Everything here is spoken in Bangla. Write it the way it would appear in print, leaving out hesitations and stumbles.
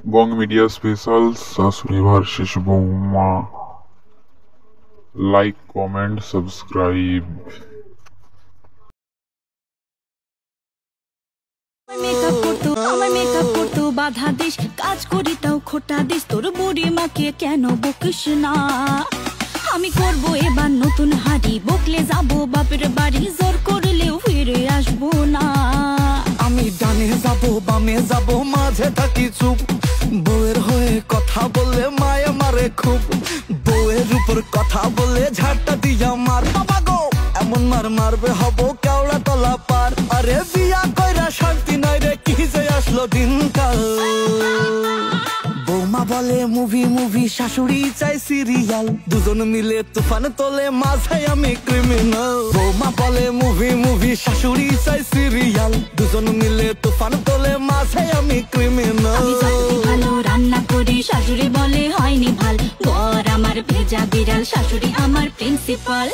বং মিডিয়া স্পেশাল শাশুড়ি ভার্সেস বৌমা। Like, comment, subscribe. আমার মেকআপ করতো বাধা দিস, কাজ করি তাও খোটা দিস, তোর বুড়ি মাকে কেন বকিস না? আমি করবো এবার নতুন হাড়ি, বকলে যাবো বাপের বাড়ি, জোর করলেও ফিরে আসবো না। আমি ডানে যাবো বামে যাবো, মাঝে থাকি চুপ। বউয়ের হয়ে কথা বললে মায়ে মারে খুব, বউয়ের উপর কথা বললে ঝাড়টা দিয়া মার। বাবা গো এমন মার মারবে হব কেওড়া তলা পার। আরে বিয়া কইরা শান্তি নাই রে, কি যে আসলো দিনকাল। বৌমা বলে মুভি মুভি, শাশুড়ি চাই সিরিয়াল, দুজন মিলে তুফান তোলে, মাঝে আমি ক্রিমিনাল। বৌমা বলে মুভি মুভি, শাশুড়ি চাই সিরিয়াল, দুজন মিলে তুফান তোলে, মাঝে আমি ক্রিমিনাল। আমি যতই ভালো রান্না করি, শাশুড়ি বলে হয়নি ভাল, বর আমার ভেজা বিড়াল, শাশুড়ি আমার প্রিন্সিপাল।